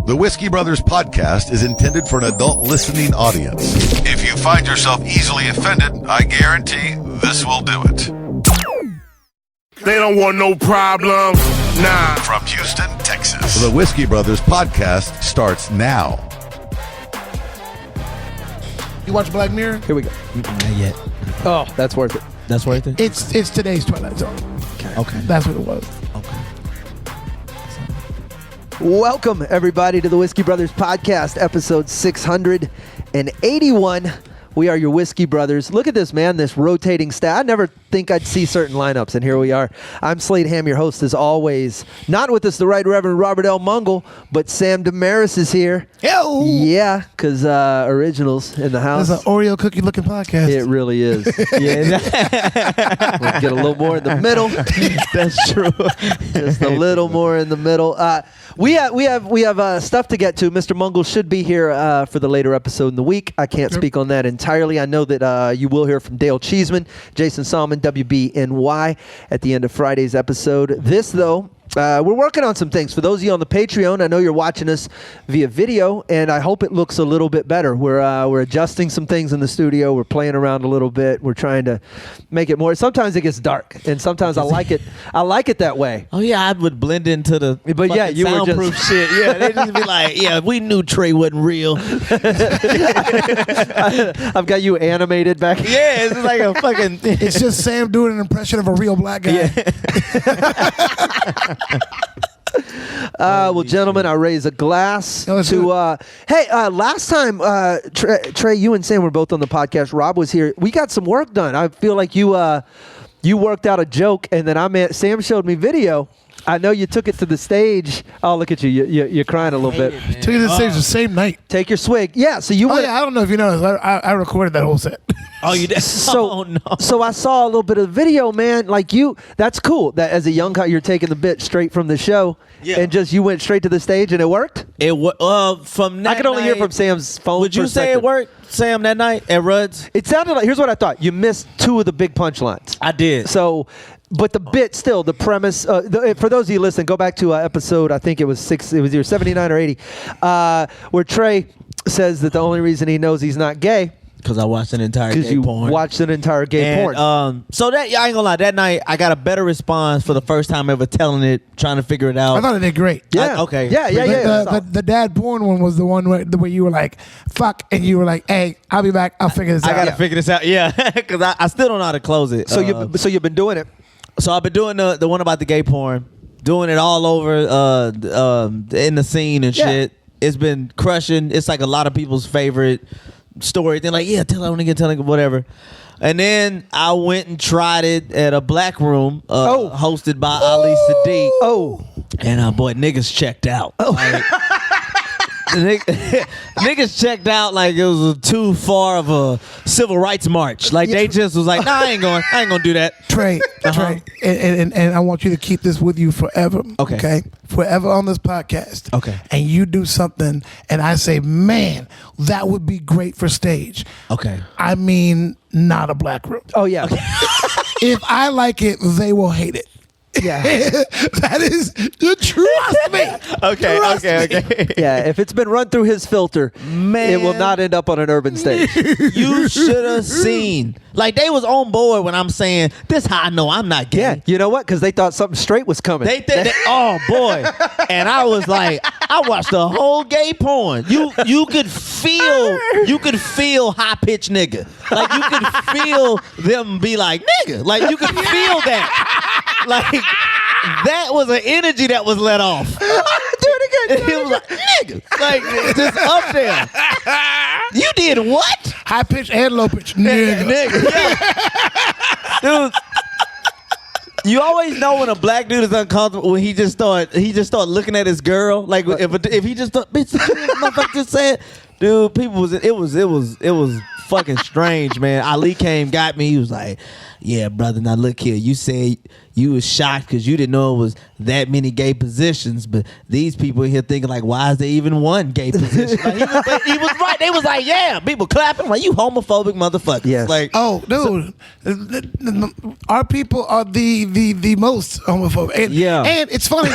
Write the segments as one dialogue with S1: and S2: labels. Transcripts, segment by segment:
S1: The Whiskey Brothers podcast is intended for an adult listening audience. If you find yourself easily offended, I guarantee this will do it.
S2: They don't want no problem. Nah.
S1: From Houston, Texas, the Whiskey Brothers podcast starts now.
S3: You watch Black Mirror?
S4: Here we go.
S5: Not yet.
S4: Oh, that's worth it.
S5: That's worth it?
S3: It's today's Twilight Zone.
S5: Okay.
S3: That's what it was.
S5: Okay.
S4: Welcome, everybody, to the Whiskey Brothers podcast, episode 681. We are your Whiskey Brothers. Look at this, man, this rotating staff. I never think I'd see certain lineups, and here we are. I'm Slade Ham, your host, as always. Not with us, the Right Reverend Robert L. Mungle, but Sam Damaris is here.
S3: Yo!
S4: Yeah, because Originals in the house.
S3: It's an Oreo cookie-looking podcast.
S4: It really is. Yeah. We'll get a little more in the middle. That's true. Just a little more in the middle. We have stuff to get to. Mr. Mungle should be here for the later episode in the week. I can't speak on that entirely. I know that you will hear from Dale Cheeseman, Jason Salmon, WBNY at the end of Friday's episode. This, though, we're working on some things. For those of you on the Patreon, I know you're watching us via video, and I hope it looks a little bit better. We're adjusting some things in the studio. We're playing around a little bit. We're trying to make it more. Sometimes it gets dark, and sometimes I like it. I like it that way.
S5: Oh yeah, I would blend into the
S4: But yeah, you were
S5: soundproof shit. Yeah, they just be like, yeah, we knew Trey wasn't real.
S4: I've got you animated back.
S5: Yeah, it's like a fucking.
S3: It's just Sam doing an impression of a real black guy.
S5: Yeah.
S4: Well, gentlemen, I raise a glass
S3: No, let's do
S4: to. Last time, Trey, you and Sam were both on the podcast. Rob was here. We got some work done. I feel like you worked out a joke, and then Sam showed me video. I know you took it to the stage. Oh, look at you! You're crying a little bit.
S3: Took it to the stage the same night.
S4: Take your swig. Yeah. So you
S3: Oh,
S4: went.
S3: yeah, I don't know if you know this. I recorded that whole set.
S5: Oh, you did.
S4: So,
S5: Oh no.
S4: so I saw a little bit of the video, man. Like that's cool. That as a young guy, you're taking the bit straight from the show, and just you went straight to the stage, and it worked.
S5: It from that
S4: I could only hear
S5: night-
S4: from Sam's phone.
S5: Would you say it worked, Sam, that night at Rudd's?
S4: It sounded like. Here's what I thought. You missed two of the big punchlines.
S5: I did.
S4: So, but the bit still, the premise. For those of you listening, go back to episode. I think it was 6. It was either 79 or 80, where Trey says that the only reason he knows he's not gay
S5: Because I watched an entire
S4: because
S5: gay
S4: you
S5: porn.
S4: watched an entire gay porn.
S5: So that I ain't gonna lie, that night I got a better response for the first time ever telling it, trying to figure it out.
S3: I thought it did great.
S4: Yeah.
S5: okay.
S4: Yeah.
S3: The dad porn one was the one where you were like, fuck, and you were like, hey, I'll be back. I'll figure this out.
S5: I gotta figure this out. Yeah, because I still don't know how to close it.
S4: So you've been doing it.
S5: So I've been doing the one about the gay porn, doing it all over in the scene and shit. It's been crushing. It's like a lot of people's favorite story. They're like, yeah, tell it, whatever. And then I went and tried it at a black room hosted by Ali Sadiq.
S4: Oh.
S5: And boy, niggas checked out. Like, niggas checked out like it was too far of a civil rights march. Like they just was like, nah, I ain't gonna do that.
S3: Trey, and I want you to keep this with you forever.
S5: Okay.
S3: Forever on this podcast.
S5: Okay.
S3: And you do something, and I say, man, that would be great for stage.
S5: Okay.
S3: I mean, not a black room.
S4: Oh yeah.
S3: If I like it, they will hate it.
S4: Yeah.
S3: That is, trust me.
S5: Okay.
S4: Yeah. If it's been run through his filter,
S5: Man.
S4: it will not end up on an urban stage.
S5: You should have seen. Like they was on board when I'm saying this. How I know I'm not gay.
S4: Yeah. You know what? Because they thought something straight was coming.
S5: They think, oh boy, and I was like, I watched the whole gay porn. You could feel high pitched nigga. Like you could feel them be like nigga. Like you could feel that. Like that was an energy that was let off.
S4: Do it again.
S5: And he was like nigga, like just up there. You did what?
S3: High pitch and low pitch. Nigga.
S5: Yeah. Dude. You always know when a black dude is uncomfortable when he just start looking at his girl. Like if he just thought, bitch, motherfucker just said, dude, it was fucking strange, man. Ali came, got me. He was like, yeah, brother, now look here. You said you was shocked because you didn't know it was that many gay positions, but these people here thinking like, why is there even one gay position? Like, he was right. They was like, yeah, people clapping like, you homophobic motherfucker.
S4: Yes.
S5: Like,
S3: Oh, dude, our people are the most homophobic. And,
S5: Yeah.
S3: and it's funny.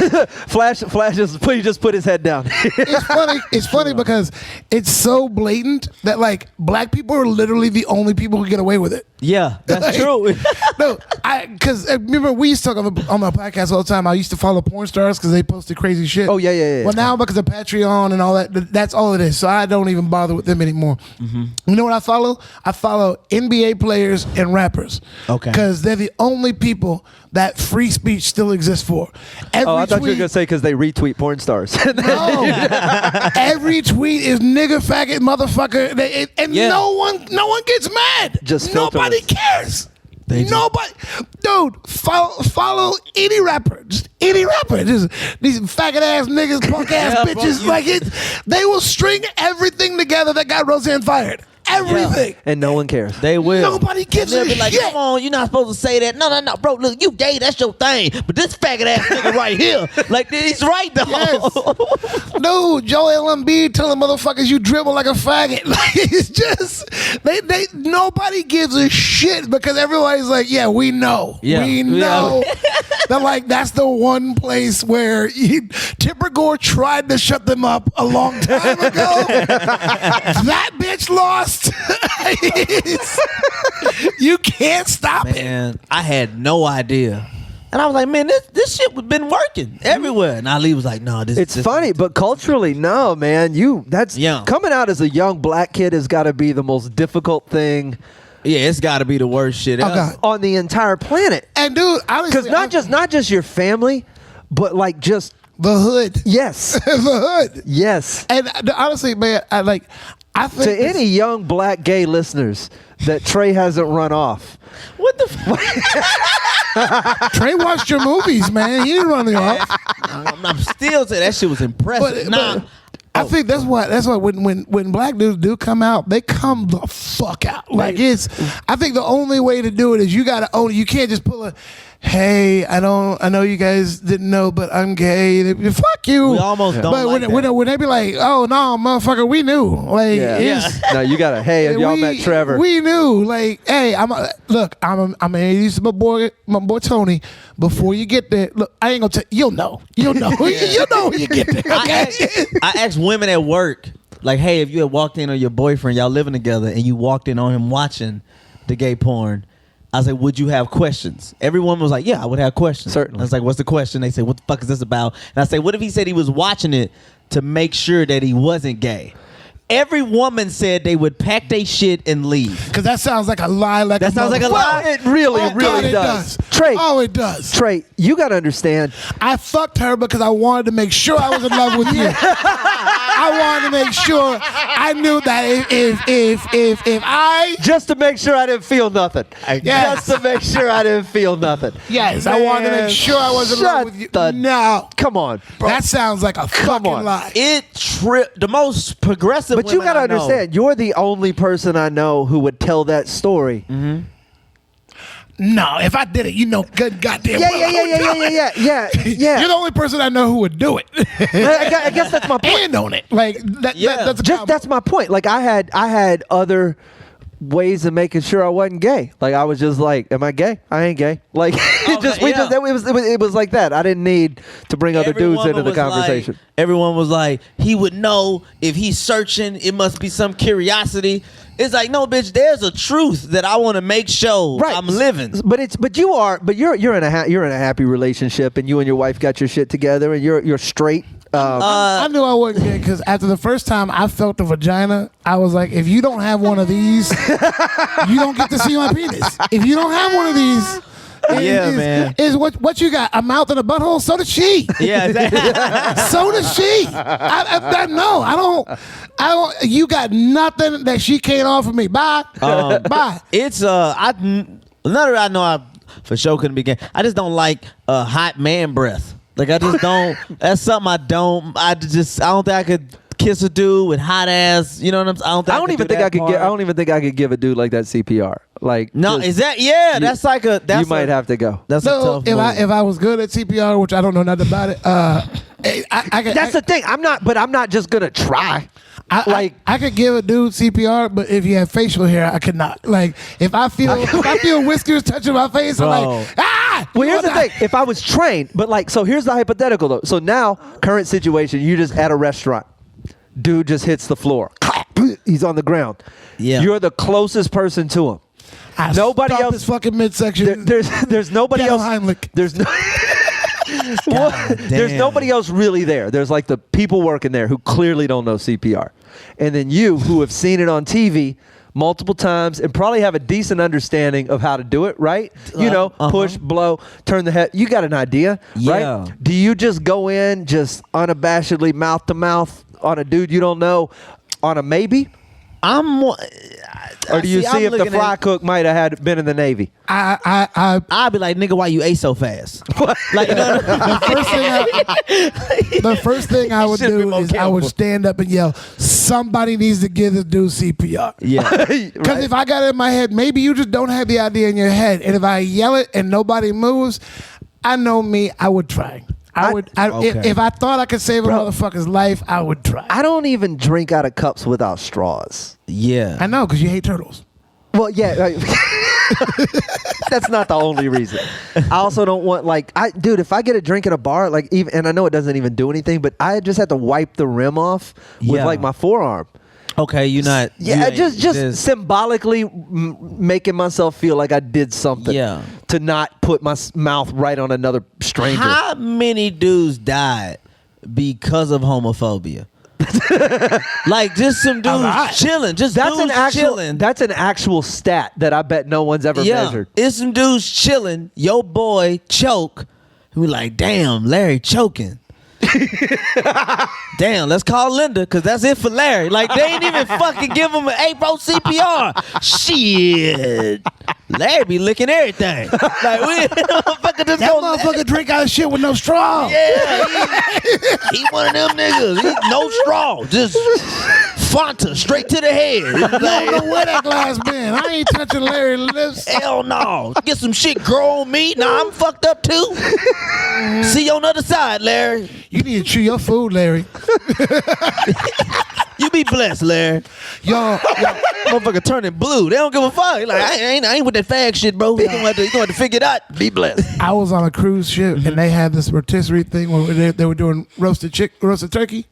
S4: Flash just put his head down.
S3: It's funny. It's funny because it's so blatant that like black people are literally the only people who get away with it.
S5: yeah, that's true.
S3: No, because remember we used to talk on my podcast all the time. I used to follow porn stars because they posted crazy shit.
S4: Oh, yeah.
S3: Well, now because of Patreon and all that, that's all it is. So I don't even bother with them anymore. You know what I follow? I follow NBA players and rappers.
S5: Okay.
S3: Because they're the only people that free speech still exists for. Every
S4: I thought you were
S3: tweet-
S4: gonna say because they retweet porn stars.
S3: No. Every tweet is nigga, faggot, motherfucker, and
S5: Yeah.
S3: no one gets mad.
S4: Just filter
S3: nobody
S4: it.
S3: cares.
S5: They just-
S3: Nobody, dude. Follow any rapper, just any rapper. Just these faggot ass niggas, punk ass
S5: Yeah, bro,
S3: bitches. Like it, they will string everything together that got Roseanne fired. Everything.
S4: And no one cares.
S5: They will.
S3: Nobody gives
S5: And they'll
S3: a
S5: be like,
S3: shit.
S5: come on, you're not supposed to say that. No, bro. Look, you gay. That's your thing. But this faggot ass nigga right here, like he's right though.
S3: Yes. Dude, Joel Embiid telling motherfuckers you dribble like a faggot. Like it's just they nobody gives a shit because everybody's like, yeah, we know.
S5: Yeah.
S3: We know. They're like, that's the one place where Tipper Gore tried to shut them up a long time ago. That bitch lost. You can't stop it.
S5: Man, I had no idea. And I was like, man, this shit was been working everywhere. And Ali was like, no, this
S4: It's
S5: this-
S4: funny, but culturally, no, man. That's
S5: Young.
S4: coming out as a young black kid has got to be the most difficult thing
S5: Yeah, it's got to be the worst shit ever.
S3: God.
S4: on the entire planet.
S3: And dude, honestly,
S4: Because not just your family, but like just
S3: the hood.
S4: yes,
S3: The hood.
S4: yes.
S3: And honestly, man, I think
S4: To
S3: this-
S4: any young black gay listeners that Trey hasn't run off.
S5: What the fuck?
S3: Trey watched your movies, man. He didn't run you off.
S5: I'm still saying that shit was impressive.
S3: But I think that's why when black dudes do come out, they come the fuck out. Like I think the only way to do it is you gotta own it. You can't just pull a hey, I know you guys didn't know, but I'm gay. Fuck you.
S5: We almost don't
S3: But
S5: like
S3: when they be like, oh no, motherfucker, we knew. Like it's-
S4: No, you got to, hey, have y'all met Trevor?
S3: We knew, like, hey, I'm introduced to my boy Tony. Before you get there, look, I ain't gonna tell you'll know, you'll know when you get there. Okay?
S5: I asked women at work, like, hey, if you had walked in on your boyfriend, y'all living together, and you walked in on him watching the gay porn, I was like, would you have questions? Every woman was like, yeah, I would have questions.
S4: Certainly.
S5: I was like, what's the question? They said, what the fuck is this about? And I say, what if he said he was watching it to make sure that he wasn't gay? Every woman said they would pack their shit and leave.
S3: Because that sounds like a lie. Like
S5: That sounds like a lie?
S4: It really,
S3: Oh, God,
S4: really
S3: it
S4: does.
S3: does.
S4: Trey,
S3: Oh, it does.
S4: Trey, you got to understand.
S3: I fucked her because I wanted to make sure I was in love with you. I wanted to make sure I knew that if I
S4: Just to make sure I didn't feel nothing.
S3: Yes.
S4: Just to make sure I didn't feel nothing.
S3: yes, I wanted to
S4: Man,
S3: make sure I was in love with you. No,
S4: Come on.
S3: that sounds like a fucking
S4: on.
S3: lie.
S5: It tripped the most progressive.
S4: But you
S5: women
S4: got to
S5: I know.
S4: understand, you're the only person I know who would tell that story.
S3: No, if I did it, you know, good goddamn. well I would do it.
S4: Yeah.
S3: You're the only person I know who would do it
S4: I guess that's my point.
S3: and own it. Like that.
S5: Yeah.
S3: That's a
S4: Just
S3: combo.
S4: that's my point. Like I had other ways of making sure I wasn't gay. Like I was just like, am I gay? I ain't gay. Like it was like that. I didn't need to bring other
S5: Every
S4: dudes
S5: woman
S4: into the
S5: was like-
S4: conversation.
S5: everyone was like, he would know if he's searching. It must be some curiosity. It's like, no, bitch. There's a truth that I want to make sure I'm living.
S4: But you're in a happy relationship, and you and your wife got your shit together, and you're straight.
S3: I knew I wasn't gay because after the first time I felt the vagina, I was like, if you don't have one of these, you don't get to see my penis. If you don't have one of these,
S5: Man.
S3: is what you got? A mouth and a butthole? So does she.
S5: Yeah, exactly.
S3: So does she. I don't. You got nothing that she can't offer me. Bye. Bye.
S5: It's none of it I know I for sure couldn't be gay. I just don't like hot man breath. Like I just don't. That's something I don't think I could kiss a dude with hot ass. You know what I'm saying?
S4: I don't even think I could give a dude like that CPR. Like,
S5: no, is that that's like a
S4: you might have to go.
S5: That's a tough move.
S3: If I was good at CPR, which I don't know nothing about it,
S4: That's the thing. I'm not just gonna try.
S3: I could give a dude CPR, but if you have facial hair, I could not. Like if I feel whiskers touching my face, I'm like, ah.
S4: Well, here's the thing. If I was trained, but like, so here's the hypothetical though. So now, current situation, you just at a restaurant, dude just hits the floor, he's on the ground.
S5: Yeah,
S4: you're the closest person to him. Nobody else.
S3: His fucking midsection.
S4: There's nobody else.
S3: Heimlich.
S4: There's no. There's nobody else really there. There's like the people working there who clearly don't know CPR. And then you, who have seen it on TV multiple times and probably have a decent understanding of how to do it, right? You know, push, blow, turn the head. You got an idea, right? Do you just go in just unabashedly mouth to mouth on a dude you don't know on a maybe? Or do you see if the fly cook might have been in the Navy?
S5: I'd be like, nigga, why you ate so fast? Like, you know,
S3: the first thing I would do is I would stand up and yell, somebody needs to give this dude CPR.
S5: Yeah.
S3: Because if I got it in my head, maybe you just don't have the idea in your head. And if I yell it and nobody moves, I know me, I would try. If I thought I could save a motherfucker's life, I would try.
S4: I don't even drink out of cups without straws.
S5: Yeah.
S3: I know, because you hate turtles.
S4: Well, yeah. That's not the only reason. I also don't want, dude, if I get a drink at a bar, and I know it doesn't even do anything, but I just have to wipe the rim off with my forearm.
S5: Okay, you're not.
S4: Yeah, just symbolically making myself feel like I did something.
S5: Yeah.
S4: To not put my mouth right on another stranger.
S5: How many dudes died because of homophobia? Like just some dudes chilling. Just chilling.
S4: That's an actual stat that I bet no one's ever measured.
S5: It's some dudes chilling. Your boy choke. Who like, damn, Larry choking. Damn, let's call Linda because that's it for Larry. Like they ain't even fucking give him an bro CPR. Shit, Larry be licking everything. Like we
S3: motherfucker drink out of shit with no straw.
S5: Yeah, he one of them niggas. He, no straw, just Fanta straight to the head.
S3: I don't know where that glass been. I ain't touching Larry's lips.
S5: Hell no. Get some shit grow on me. Nah, I'm fucked up too. See you on the other side, Larry.
S3: You need to chew your food, Larry.
S5: You be blessed, Larry.
S3: Yo,
S5: motherfucker turning blue. They don't give a fuck. Like I ain't with that fag shit, bro. You gonna have to figure it out. Be blessed.
S3: I was on a cruise ship and they had this rotisserie thing where they were doing roasted turkey,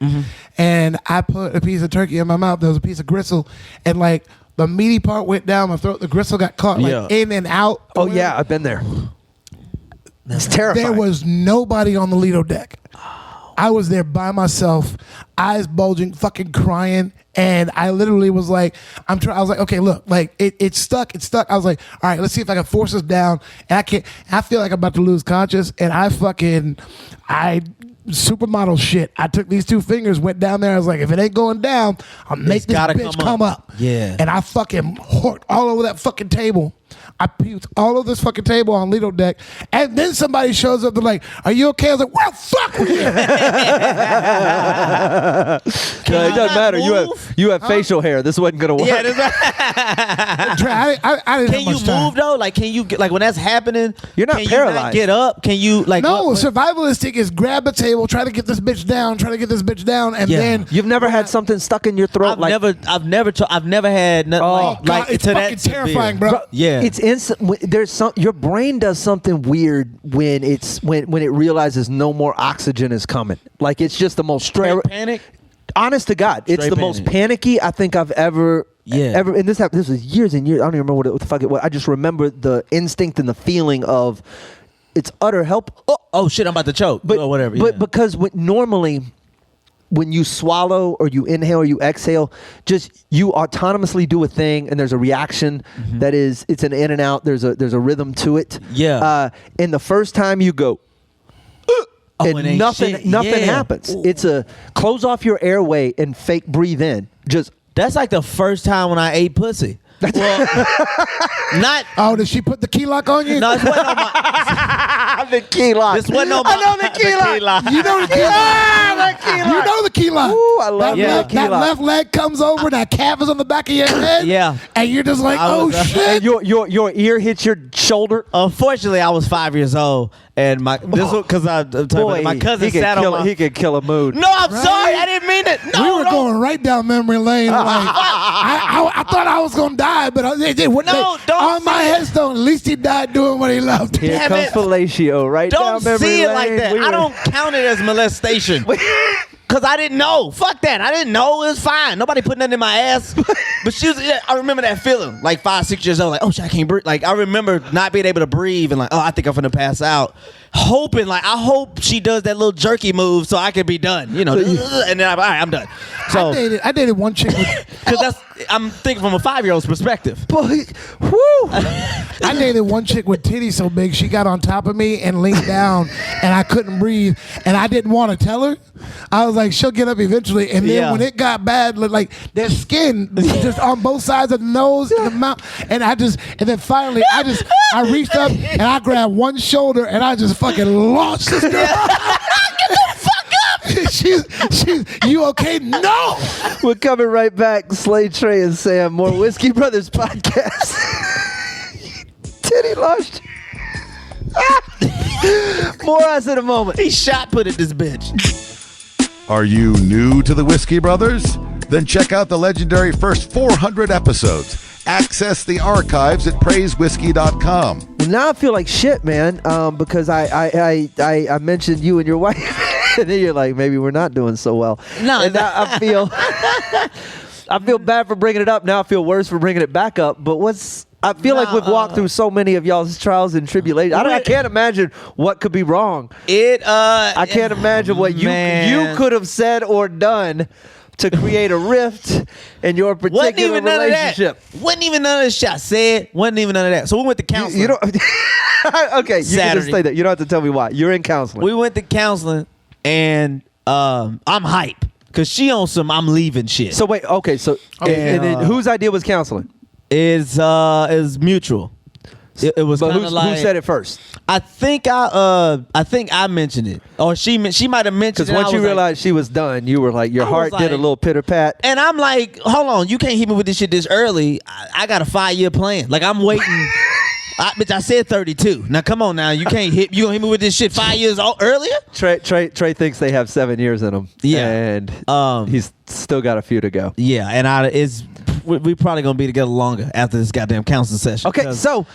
S3: and I put a piece of turkey in my mouth. There was a piece of gristle, and like the meaty part went down my throat. The gristle got caught in and out.
S4: Oh yeah, I've been there. That's terrifying.
S3: There was nobody on the Lido deck. I was there by myself, eyes bulging, fucking crying, and I literally was like, I was like, okay, look, like it's stuck. I was like, all right, let's see if I can force this down. And I feel like I'm about to lose conscious, and I supermodel shit. I took these two fingers, went down there. I was like, if it ain't going down, I'll make this bitch come up.
S5: Yeah.
S3: And I fucking horked all over that fucking table. I puked all over this fucking table on Lido deck. And then somebody shows up. They're like, are you okay? I was like, where the fuck were you?
S4: It doesn't matter. You have facial hair. This wasn't going to work.
S5: Yeah, that's right.
S3: I didn't
S5: can you move though? Like, can you like when that's happening?
S4: You're not paralyzed.
S5: You not get up? Can you like?
S3: No, survivalistic is grab a table, try to get this bitch down, and then
S4: you've never had something stuck in your throat.
S5: I've never had nothing like
S3: it's
S5: to
S3: fucking
S5: that
S3: terrifying, bro.
S5: Yeah,
S4: it's instant. Your brain does something weird when it realizes no more oxygen is coming. Like it's just the most
S5: straight panic.
S4: Honest to God, it's the most panicky I think I've ever. And this was years and years. I don't even remember what the fuck it was. I just remember the instinct and the feeling of it's utter help.
S5: Oh shit! I'm about to choke. Or whatever.
S4: But because normally when you swallow or you inhale or you exhale, just you autonomously do a thing and there's a reaction that is, it's an in and out. There's a rhythm to it.
S5: Yeah.
S4: And the first time you go, and nothing happens. It's a close off your airway and fake breathe in. Just
S5: that's like the first time when I ate pussy. Well, not.
S3: Oh, did she put the key lock on you?
S5: No, this wasn't on my.
S4: The key lock.
S5: This wasn't on my.
S4: I know the key lock.
S3: You know the key lock. You know the key lock.
S4: Ooh, I love
S3: that
S4: key
S3: that
S4: lock.
S3: left leg comes over, that calf is on the back of your head.
S5: Yeah.
S3: And you're just like,
S5: I was,
S3: shit.
S4: And your ear hits your shoulder.
S5: Unfortunately, I was 5 years old, and my because my cousin sat on my.
S4: He could kill a mood.
S5: No, I'm
S3: Right?
S5: sorry, I didn't mean it. No,
S3: We were going right down memory lane. Like, I thought I was going to die, but
S5: don't
S3: on my
S5: say it.
S3: headstone, at least he died doing what he loved.
S4: Here
S5: Damn
S4: comes
S5: it.
S4: fellatio right
S5: Don't
S4: down memory
S5: see it
S4: lane.
S5: like that. I don't count it as molestation. Cause I didn't know. Fuck that. I didn't know. It was fine. Nobody put nothing in my ass. But I remember that feeling. Like 5, 6 years old. Like, oh shit, I can't breathe. Like I remember not being able to breathe and like, oh, I think I'm gonna pass out. Hoping like I hope she does that little jerky move so I can be done. You know, and then all right, I'm done. So
S3: I dated one chick with,
S5: I'm thinking from a 5-year-old's perspective.
S4: Woo.
S3: I dated one chick with titties so big she got on top of me and leaned down and I couldn't breathe and I didn't want to tell her. I was like, she'll get up eventually. And then when it got bad, like their skin just on both sides of the nose and the mouth. And then finally I reached up and I grabbed one shoulder and I just fucking launched this girl. Get the fuck up! she's you okay? No!
S4: We're coming right back. Slade, Trey, and Sam. More Whiskey Brothers podcast. Titty launched. More us in a moment.
S5: He shot put at this bitch.
S1: Are you new to the Whiskey Brothers? Then check out the legendary first 400 episodes. Access the archives at praisewhiskey.com.
S4: Well, now I feel like shit, man, because I mentioned you and your wife, and then you're like, maybe we're not doing so well.
S5: No,
S4: and now I feel bad for bringing it up. Now I feel worse for bringing it back up. But I feel like we've walked through so many of y'all's trials and tribulations. I can't imagine what could be wrong. I can't imagine what you could have said or done to create a rift in your particular relationship.
S5: Wasn't even none of this shit I said. Wasn't even none of that. So we went to counseling.
S4: You don't. Okay, you can just say that. You don't have to tell me why. You're in counseling.
S5: We went to counseling, and I'm hype because she on some I'm leaving shit.
S4: So wait, okay, so and then whose idea was counseling?
S5: Is mutual. It was kind of like
S4: who said it first?
S5: I think I mentioned it, or she might have mentioned it.
S4: Because once you realized she was done, you were like, your heart did a little pitter pat.
S5: And I'm like, hold on, you can't hit me with this shit this early. I got a 5-year plan. Like I'm waiting. Bitch, I said 32. Now come on, now you can't hit. You gonna hit me with this shit 5 years earlier?
S4: Trey thinks they have 7 years in them.
S5: Yeah,
S4: and he's still got a few to go.
S5: Yeah, and we probably gonna be together longer after this goddamn counseling session.
S4: Okay, so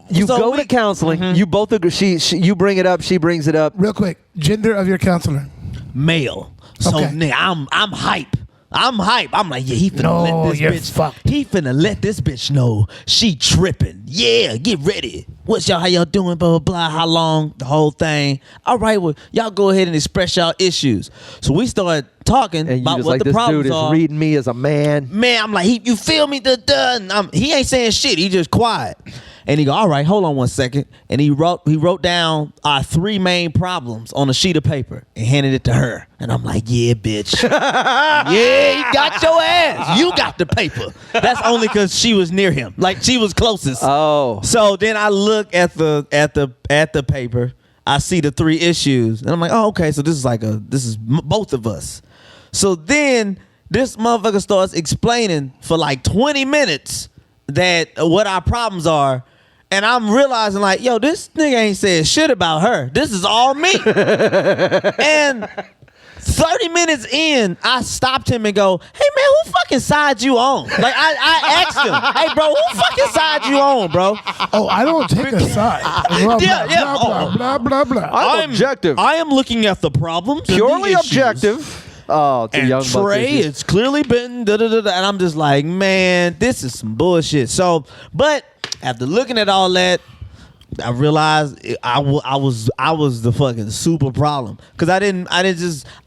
S4: you go to counseling. You both agree. You bring it up. She brings it up.
S3: Real quick, gender of your counselor?
S5: Male. So
S3: Okay.
S5: nigga, I'm hype. I'm like, yeah, he finna
S3: No,
S5: let this
S3: you're
S5: bitch.
S3: fucked.
S5: He finna let this bitch know she tripping. Yeah, get ready. How y'all doing? Blah blah blah. How long? The whole thing. All right, well, y'all go ahead and express y'all issues. So we started talking
S4: And you
S5: about
S4: just
S5: what
S4: like,
S5: the
S4: this
S5: problems
S4: dude is
S5: are.
S4: reading me as a man.
S5: Man, I'm like, you feel me? He ain't saying shit. He just quiet. And he go, all right, hold on one second. And he wrote down our 3 main problems on a sheet of paper and handed it to her. And I'm like, yeah, bitch. Yeah, he got your ass. You got the paper. That's only because she was near him. Like she was closest.
S4: Oh.
S5: So then I look at the paper. I see the 3 issues. And I'm like, oh, okay. So this is both of us. So then this motherfucker starts explaining for like 20 minutes that what our problems are. And I'm realizing like, yo, this nigga ain't said shit about her. This is all me. And 30 minutes in, I stopped him and go, hey man, who fucking side you on? Like I asked him, hey bro, who fucking side you on, bro?
S3: Oh, I don't take a side. Blah,
S5: Yeah.
S3: blah, blah, blah, blah.
S4: I'm objective.
S5: I am looking at the problems. and the
S4: Purely
S5: issues.
S4: objective. Oh, to
S5: And
S4: young
S5: Trey,
S4: bucks.
S5: it's clearly been da-da-da-da. And I'm just like, man, this is some bullshit. So, but after looking at all that, I realized I was the fucking super problem because I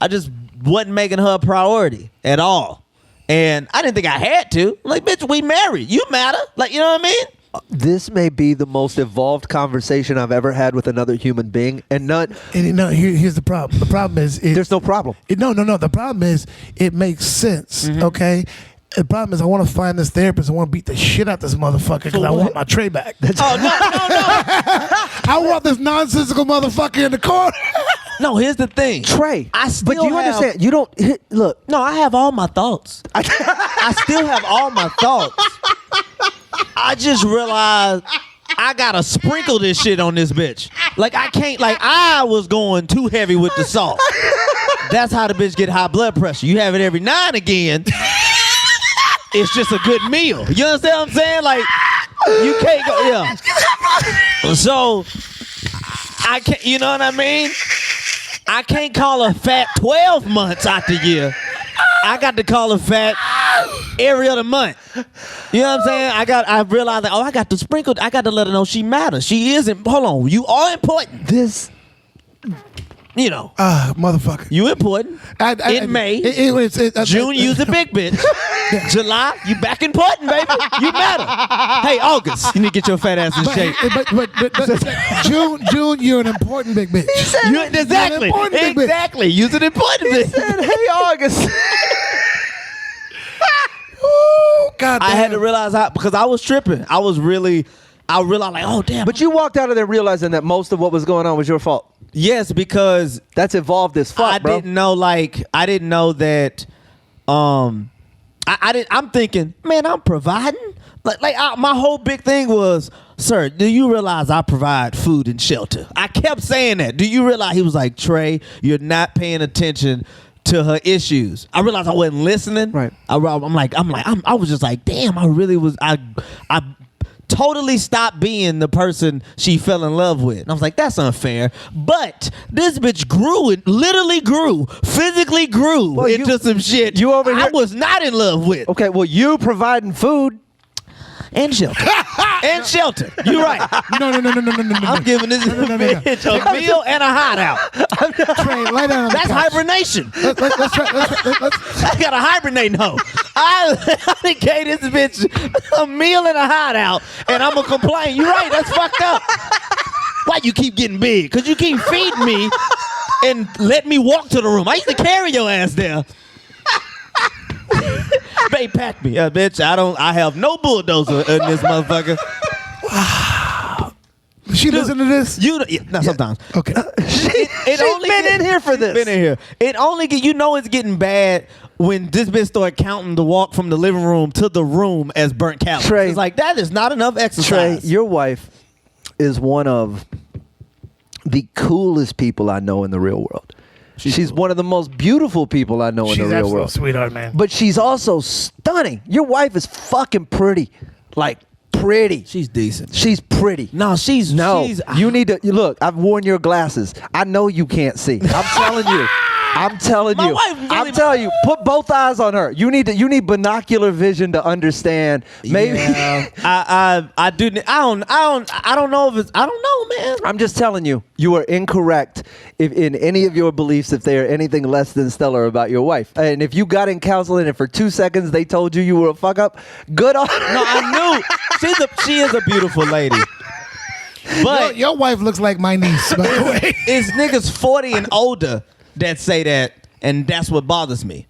S5: just wasn't making her a priority at all, and I didn't think I had to. Like, bitch, we married. You matter. Like, you know what I mean?
S4: This may be the most evolved conversation I've ever had with another human being, and
S3: Here's the problem. The problem is
S4: there's no problem.
S3: No. The problem is it makes sense. Okay. The problem is I want to find this therapist. I want to beat the shit out this motherfucker because I want my tray back.
S5: Oh, no.
S3: I want this nonsensical motherfucker in the corner.
S5: No, here's the thing.
S4: Trey,
S5: I still
S4: but you
S5: have,
S4: understand, you don't look.
S5: No, I have all my thoughts. I still have all my thoughts. I just realized I gotta sprinkle this shit on this bitch. Like I can't. Like I was going too heavy with the salt. That's how the bitch get high blood pressure. You have it every now and again. It's just a good meal. You understand what I'm saying? Like you can't go. Yeah. So I can't. You know what I mean? I can't call her fat 12 months out the year. I got to call her fat every other month. You know what I'm saying? I realized that, I got to sprinkle. I got to let her know she matters. She isn't. Hold on. You are important.
S4: This.
S5: You know.
S3: Motherfucker.
S5: You important. In May. June, you the big bitch. July, you back important, baby. You matter. Hey, August, you need to get your fat ass in shape.
S3: But June, you're an important big bitch.
S5: Exactly. Exactly. You're an important bitch.
S4: He said, hey, August.
S3: Oh, God damn.
S5: I had to realize because I was tripping. I realized like, oh, damn.
S4: But you walked out of there realizing that most of what was going on was your fault.
S5: Yes, because
S4: that's evolved as fuck, bro.
S5: I didn't know that. I'm thinking, man, I'm providing. My whole big thing was, sir, do you realize I provide food and shelter? I kept saying that. Do you realize? He was like, Trey, you're not paying attention to her issues. I realized I wasn't listening.
S4: Right.
S5: I was just like, damn, I really was. I totally stopped being the person she fell in love with. And I was like, that's unfair. But this bitch physically grew into some shit
S4: you over here,
S5: I was not in love with.
S4: Okay, well, you providing food.
S5: And shelter. And shelter. You're right.
S3: No.
S5: I'm giving this bitch a meal and a hideout.
S3: Trey, lay down on the
S5: That's
S3: couch.
S5: hibernation.
S3: Let's
S5: I got a hibernating hoe. I gave this bitch a meal and a hideout, and I'm going to complain. You're right. That's fucked up. Why you keep getting big? Because you keep feeding me and let me walk to the room. I used to carry your ass there. Babe, pack me. Bitch, I have no bulldozer in this motherfucker.
S3: Wow. She listen to this?
S5: Sometimes.
S3: Okay.
S4: She's been in here for this.
S5: Been in here. It only it's getting bad when this bitch started counting the walk from the living room to the room as burnt calories.
S4: Trey,
S5: it's like, that is not enough exercise.
S4: Trey, your wife is one of the coolest people I know in the real world. She's one of the most beautiful people I know in the real world.
S3: Sweetheart, man.
S4: But she's also stunning. Your wife is fucking pretty. Like, pretty.
S5: She's decent.
S4: She's pretty.
S5: No,
S4: you need to look. I've worn your glasses. I know you can't see. I'm telling you. I'm telling
S5: My
S4: you.
S5: wife really-
S4: I'm telling you. Put both eyes on her. You need binocular vision to understand. Maybe.
S5: Yeah, I do. I don't know if it's. I don't know, man.
S4: I'm just telling you. You are incorrect if in any of your beliefs if they are anything less than stellar about your wife. And if you got in counseling and for 2 seconds they told you were a fuck up, good on.
S5: No, I knew. She is a beautiful lady. But
S3: your wife looks like my niece, by the way.
S5: It's niggas 40 and older that say that, and that's what bothers me.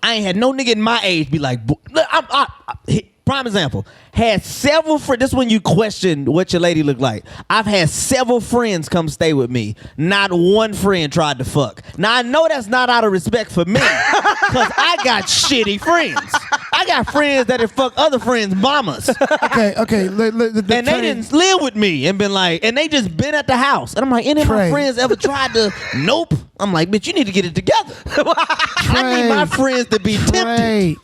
S5: I ain't had no nigga in my age be like, prime example, had several friends. This is when you question what your lady look like. I've had several friends come stay with me. Not one friend tried to fuck. Now, I know that's not out of respect for me, because I got shitty friends. I got friends that have fucked other friends' mamas.
S3: Okay.
S5: And they didn't live with me and been like, and they just been at the house. And I'm like, any of my friends ever tried to? Nope. I'm like, bitch, you need to get it together. I need my friends to be tempted.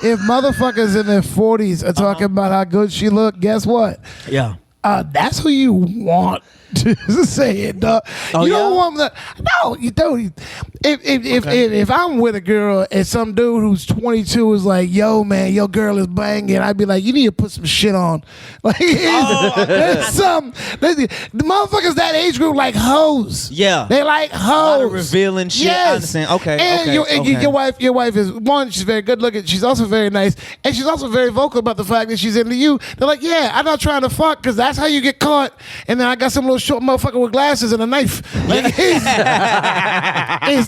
S3: If motherfuckers in their 40s are talking about how good she look, guess what?
S5: Yeah.
S3: That's who you want to say it, dog. You don't want that. No, you don't. If I'm with a girl and some dude who's 22 is like, yo, man, your girl is banging, I'd be like, you need to put some shit on. Like, there's the motherfuckers that age group like hoes.
S5: Yeah.
S3: They like hoes.
S5: A lot of revealing shit.
S3: Yes.
S5: I understand. Okay.
S3: And your wife is, one, she's very good looking. She's also very nice. And she's also very vocal about the fact that she's into you. They're like, yeah, I'm not trying to fuck because That's how you get caught. And then I got some little short motherfucker with glasses and a knife. Like,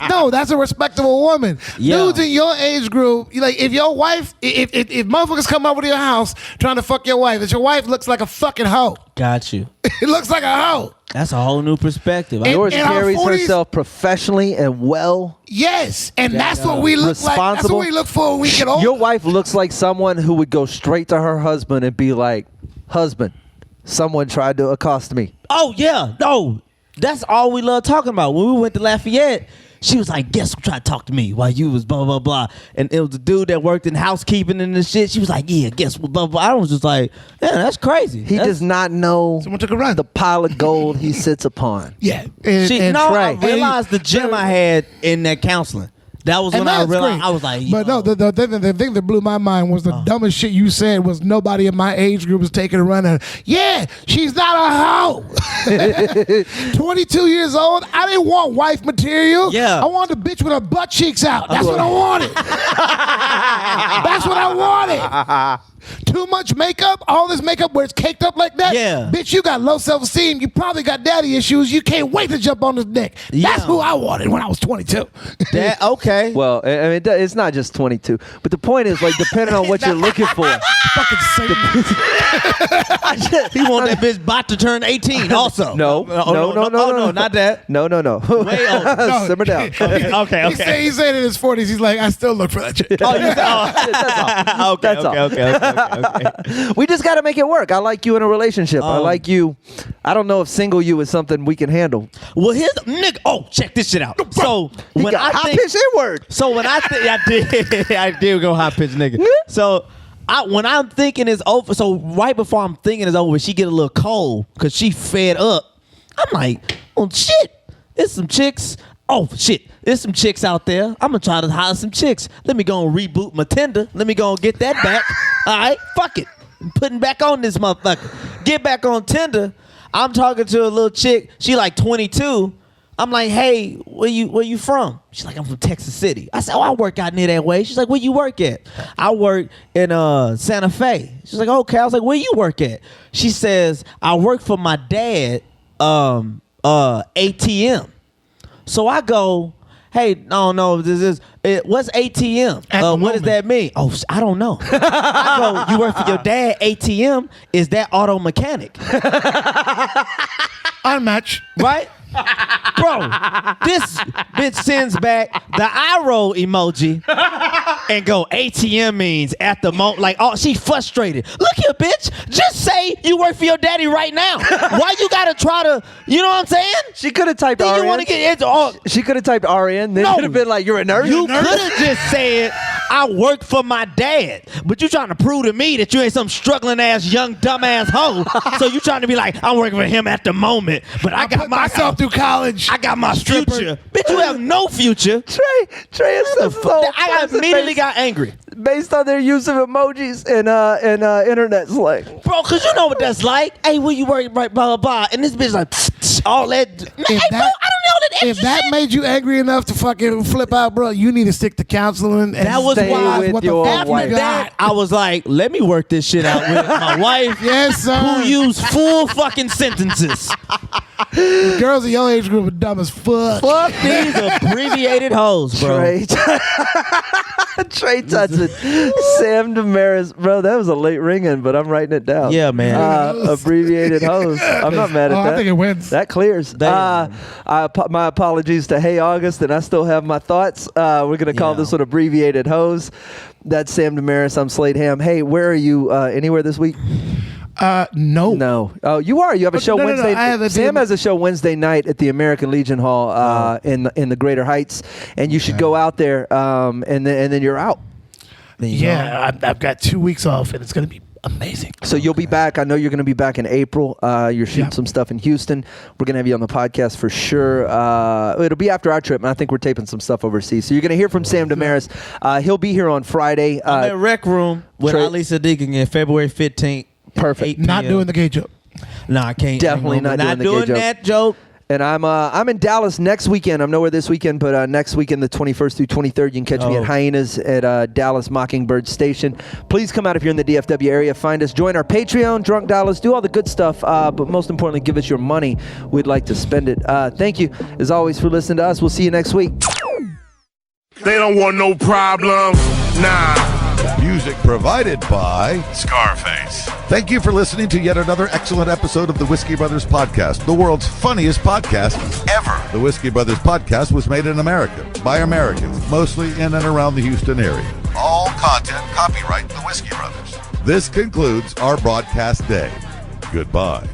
S3: no, that's a respectable woman.
S5: Yeah.
S3: Dudes in your age group, like if your wife, if motherfuckers come over to your house trying to fuck your wife, if your wife looks like a fucking hoe,
S5: Got you.
S3: it looks like a hoe.
S5: That's a whole new perspective.
S4: Yours
S3: in our
S4: carries
S3: 40s
S4: herself professionally and well.
S3: Yes, and that's what we look like. That's what we look for when we get older.
S4: Your wife looks like someone who would go straight to her husband and be like, "Husband, someone tried to accost me."
S5: Oh yeah, no, that's all we love talking about. When we went to Lafayette, she was like, "Guess who tried to talk to me while you was blah blah blah," and it was a dude that worked in housekeeping and the shit. She was like, "Yeah, guess what?" Blah blah. I was just like, "Yeah, that's crazy."
S4: He does not know
S3: Someone took a run.
S4: the pile of gold he sits upon.
S3: Yeah,
S5: I
S3: Trey.
S5: realized the gem I had in that counseling. That was when I
S3: that's
S5: realized.
S3: great.
S5: I was like,
S3: but no, the thing that blew my mind was the dumbest shit you said was nobody in my age group was taking a run at her. Yeah, she's not a hoe. 22 years old. I didn't want wife material.
S5: Yeah.
S3: I wanted a bitch with her butt cheeks out. That's what I wanted. That's what I wanted. Too much makeup, all this makeup where it's caked up like that.
S5: Yeah.
S3: Bitch, you got low self-esteem. You probably got daddy issues. You can't wait to jump on this dick.
S5: Yeah.
S3: That's who I wanted when I was 22.
S5: that okay.
S4: Well, I mean, it's not just 22, but the point is, like, depending on what you're looking for.
S3: Fucking Satan.
S5: He want that bitch about to turn 18 also.
S4: No,
S5: not that.
S4: No.
S5: Way older.
S4: Simmer down.
S5: Okay.
S3: He said in his 40s, he's like, I still look for that chick.
S5: Oh, you said, okay.
S4: That's all. We just got to make it work. I like you in a relationship. I like you. I don't know if single you is something we can handle.
S5: Well, here's nigga. Oh, check this shit out. So
S4: He
S5: when
S4: got
S5: I
S4: high
S5: think,
S4: pitch inward.
S5: so when I think I did go high pitch nigga. So when I'm thinking it's over, so right before I'm thinking it's over, she get a little cold because she fed up. I'm like, oh shit, there's some chicks. Oh shit, there's some chicks out there. I'm gonna try to hire some chicks. Let me go and reboot my Tinder. Let me go and get that back. All right, fuck it. I'm putting back on this motherfucker. Get back on Tinder. I'm talking to a little chick. She like 22. I'm like, hey, where you from? She's like, I'm from Texas City. I said, oh, I work out near that way. She's like, where you work at? I work in Santa Fe. She's like, okay. I was like, where you work at? She says, I work for my dad, ATM. So I go, hey, no, what's ATM? What does that mean? Oh, I don't know. I go, you work for your dad, ATM? Is that auto mechanic?
S3: Unmatched.
S5: Right? Bro, this bitch sends back the eye roll emoji and go, ATM means at the moment. Like, oh, she frustrated. Look here, bitch. Just say you work for your daddy right now. Why you gotta try to, you know what I'm saying?
S4: She could have typed
S5: Then
S4: RN.
S5: you want to get into
S4: She could have typed RN. Then
S5: No.
S4: could have been like, you're a nurse.
S5: You could have just said, I work for my dad. But you trying to prove to me that you ain't some struggling ass young dumbass hoe. So you trying to be like, I'm working for him at the moment, but I got
S3: put myself through college.
S5: I got my future. Bitch, you have no future.
S4: Trey is the phone.
S5: I immediately got angry.
S4: Based on their use of emojis and internet slang.
S5: Bro, cause you know what that's like. Hey, where you work, right, blah, blah, blah. And this bitch like, all that. Hey, bro, I don't know that extra
S3: If that
S5: shit.
S3: made you angry enough to fucking flip out, bro, you need to stick to counseling. And
S5: That was
S4: Stay
S5: why
S4: with
S3: what the
S4: your
S3: fuck
S5: After
S4: wife.
S3: you
S5: that,
S3: got.
S5: I was like, let me work this shit out with my wife.
S3: Yes, sir.
S5: Who use full fucking sentences.
S3: Girls in your age group are dumb as fuck.
S5: Fuck these abbreviated hoes, bro.
S4: Trey Tutson, Sam Damaris, bro. That was a late ring-in, but I'm writing it down.
S5: Yeah, man.
S4: Abbreviated hoes. I'm not mad at that.
S3: I think it wins.
S4: That clears. My apologies to Hey August, and I still have my thoughts. We're gonna call this one abbreviated hoes. That's Sam Damaris. I'm Slade Ham. Hey, where are you? Anywhere this week?
S3: No.
S4: No. Oh, you are. You have a show
S3: no,
S4: Wednesday.
S3: I have a
S4: Sam
S3: deal.
S4: has a show Wednesday night at the American Legion Hall in the Greater Heights, and you should go out there. And then you're out.
S3: Yeah, I've got 2 weeks off, and it's going to be amazing.
S4: So you'll be back. I know you're going to be back in April. You're shooting some stuff in Houston. We're going to have you on the podcast for sure. It'll be after our trip, and I think we're taping some stuff overseas. So you're going to hear from Sam Damaris. He'll be here on Friday.
S5: I'm at Rec Room with Ali Sadiq again, February 15th.
S4: Perfect.
S5: 8
S3: Not
S5: p.m.
S3: doing the gay joke.
S5: No, I can't.
S4: Definitely not doing the gay joke.
S5: that joke.
S4: And I'm in Dallas next weekend. I'm nowhere this weekend, but next weekend, the 21st through 23rd, you can catch me at Hyenas at Dallas Mockingbird Station. Please come out if you're in the DFW area. Find us. Join our Patreon, Drunk Dollars. Do all the good stuff, but most importantly, give us your money. We'd like to spend it. Thank you, as always, for listening to us. We'll see you next week.
S2: They don't want no problems. Nah.
S1: Music provided by Scarface. Thank you for listening to yet another excellent episode of the Whiskey Brothers Podcast, the world's funniest podcast ever. The Whiskey Brothers Podcast was made in America by Americans, mostly in and around the Houston area. All content copyright the Whiskey Brothers. This concludes our broadcast day. Goodbye.